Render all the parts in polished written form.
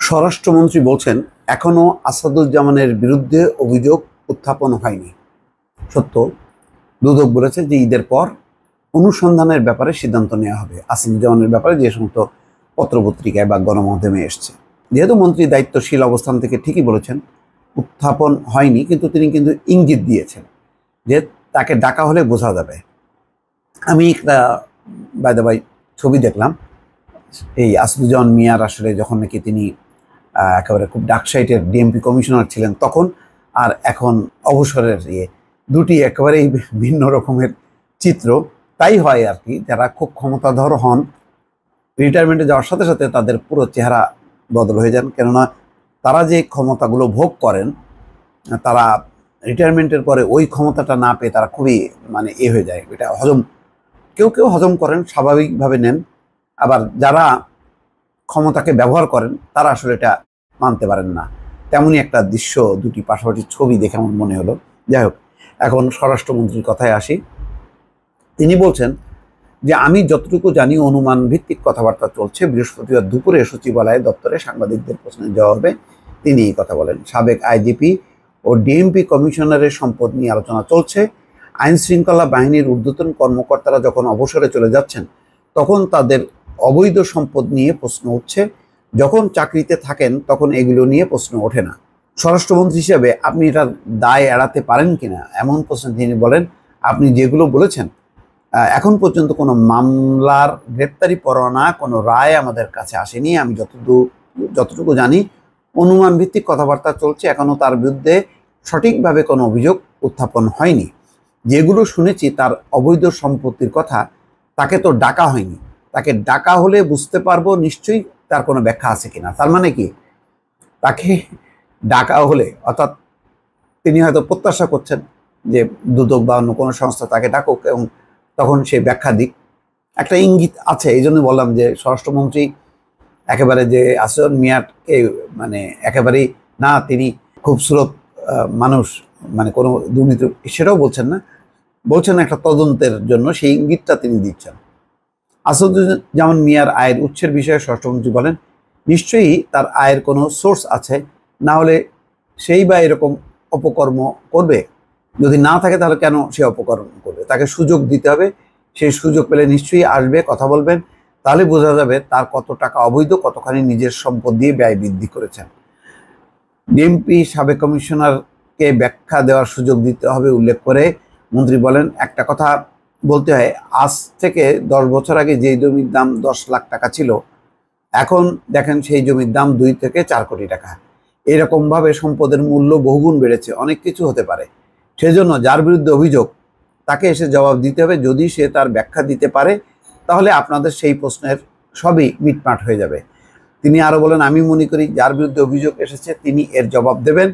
স্বরাষ্ট্রমন্ত্রী বলছেন এখনো আসাদুজ্জামানের বিরুদ্ধে অভিযোগ উত্থাপন হয়নি। সত্য, দুদক বলেছে যে ঈদের পর অনুসন্ধানের ব্যাপারে সিদ্ধান্ত নেওয়া হবে আসাদুজ্জামানের ব্যাপারে যে সমস্ত পত্রপত্রিকায় বা গণমাধ্যমে এসছে। যেহেতু মন্ত্রী দায়িত্বশীল অবস্থান থেকে ঠিকই বলেছেন উত্থাপন হয়নি, কিন্তু তিনি ইঙ্গিত দিয়েছেন যে তাকে ডাকা হলে বোঝা যাবে। আমি একটা বাই দ্য বাই ছবি দেখলাম, এই আসাদুজ্জামান মিয়ার আসলে যখন নাকি তিনি একেবারে খুব ডাকসাইটের ডিএমপি কমিশনার ছিলেন তখন, আর এখন অবসরের দুটি একেবারেই ভিন্ন রকমের চিত্র। তাই হয় আর কি, যারা খুব ক্ষমতাধর হন রিটায়ারমেন্টে যাওয়ার সাথে সাথে তাদের পুরো চেহারা বদল হয়ে যান। কেননা তারা যে ক্ষমতাগুলো ভোগ করেন, তারা রিটায়ারমেন্টের পরে ওই ক্ষমতাটা না পেয়ে তারা খুবই হয়ে যায়। এটা হজম, কেউ কেউ হজম করেন, স্বাভাবিকভাবে নেন, আবার যারা ক্ষমতাকে ব্যবহার করেন তারা আসলে এটা মানতে পারেন না। তেমনই একটা দৃশ্য, দুটি পাশাপাশি ছবি দেখে আমার মনে হলো। যাই হোক, এখন স্বরাষ্ট্রমন্ত্রীর কথায় আসি। তিনি বলছেন যে আমি যতটুকু জানি অনুমান ভিত্তিক কথাবার্তা চলছে। বৃহস্পতিবার দুপুরে সচিবালয় দপ্তরে সাংবাদিকদের প্রশ্নের জবাবে তিনি এই কথা বলেন। সাবেক আইজিপি ও ডিএমপি কমিশনারের সম্পদ নিয়ে আলোচনা চলছে। আইন শৃঙ্খলা বাহিনীর ঊর্ধ্বতন কর্মকর্তারা যখন অবসরে চলে যাচ্ছেন তখন তাদের অবৈধ সম্পদ নিয়ে প্রশ্ন উঠছে। যখন চাকরিতে থাকেন তখন এগুলো নিয়ে প্রশ্ন ওঠে না। স্বরাষ্ট্রমন্ত্রী হিসেবে আপনি এটার দায় এড়াতে পারেন কিনা এমন প্রশ্ন তিনি বলেন, আপনি যেগুলো বলেছেন এখন পর্যন্ত কোনো মামলার গ্রেপ্তারি পরোয়ানা, কোনো রায় আমাদের কাছে আসেনি। আমি যতটুকু জানি অনুমান ভিত্তিক কথাবার্তা চলছে, এখনও তার বিরুদ্ধে সঠিকভাবে কোনো অভিযোগ উত্থাপন হয়নি। যেগুলো শুনেছি তার অবৈধ সম্পত্তির কথা, তাকে তো ডাকা হয়নি। তাকে ডাকা হলে বুঝতে পারবো নিশ্চয়ই তার কোনো ব্যাখ্যা আছে কিনা। তার মানে কি, তাকে ডাকা হলে, অর্থাৎ তিনি হয়তো প্রত্যাশা করছেন যে দুদক বা অন্য কোনো সংস্থা তাকে ডাকুক এবং তখন সে ব্যাখ্যা দিক, একটা ইঙ্গিত আছে। এই জন্য বললাম যে স্বরাষ্ট্রমন্ত্রী একেবারে যে আসাদুজ্জামান মিয়াকে একেবারেই না, তিনি খুবসুরত মানুষ, কোনো দুর্নীতি সেটাও বলছেন না, বলছেন একটা তদন্তের জন্য সেই ইঙ্গিতটা তিনি দিচ্ছেন। আসাদুজ্জামান মিয়ার আয়ের উৎসের বিষয়ে স্বরাষ্ট্রমন্ত্রী বলেন নিশ্চয়ই তার আয়ের কোনো সোর্স আছে, না হলে সেই বা এরকম অপকর্ম করবে। যদি না থাকে তাহলে কেন সে অপকর্ম করবে? তাকে সুযোগ দিতে হবে, সেই সুযোগ পেলে নিশ্চয়ই আসবে, কথা বলবেন, তাহলে বোঝা যাবে তার কত টাকা অবৈধ, কতখানি নিজের সম্পদ দিয়ে ব্যয় বৃদ্ধি করেছেন। ডিএমপি সাবেক কমিশনারকে ব্যাখ্যা দেওয়ার সুযোগ দিতে হবে উল্লেখ করে মন্ত্রী বলেন, একটা কথা বলতে হয়, আজ থেকে 10 বছর আগে যে জমির দাম 10 লাখ টাকা ছিল, এখন দেখেন সেই জমির দাম 2 থেকে 4 কোটি টাকা। এরকমভাবে সম্পদের মূল্য বহুগুণ বেড়েছে। অনেক কিছু হতে পারে, সেজন্য যার বিরুদ্ধে অভিযোগ তাকে এসে জবাব দিতে হবে। যদি সে তার ব্যাখ্যা দিতে পারে তাহলে আপনাদের সেই প্রশ্নের সবই মিটমাট হয়ে যাবে। তিনি আরও বলেন, আমি মনে করি যার বিরুদ্ধে অভিযোগ এসেছে তিনি এর জবাব দেবেন।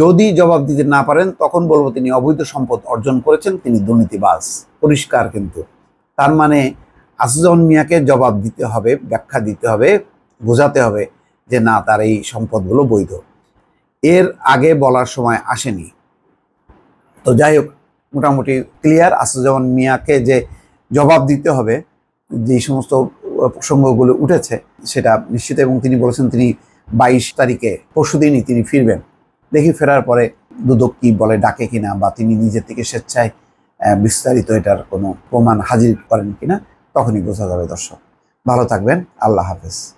যদি জবাব দিতে না পারেন তখন বলবো তিনি অবৈধ সম্পদ অর্জন করেছেন, তিনি দুর্নীতিবাজ। পরিষ্কার। কিন্তু তার মানে আসাদুজ্জামান মিয়াকে জবাব দিতে হবে, ব্যাখ্যা দিতে হবে, বোঝাতে হবে যে না, তার এই সম্পদগুলো বৈধ। এর আগে বলার সময় আসেনি। তো যাই হোক, মোটামুটি ক্লিয়ার। আসাদুজ্জামান মিয়াকে যে জবাব দিতে হবে, যে সমস্ত প্রসঙ্গগুলো উঠেছে সেটা নিশ্চিত। এবং তিনি বলেছেন তিনি 22 তারিখে, পরশুদিনই তিনি ফিরবেন। দেখি ফেরার পরে দুদক কি বলে, ডাকে কিনা, বা তিনি নিজের থেকে স্বেচ্ছায় বিস্তারিত এটার কোনো প্রমাণ হাজির করেন কিনা, তখনই বোঝা যাবে। দর্শক ভালো থাকবেন, আল্লাহ হাফেজ।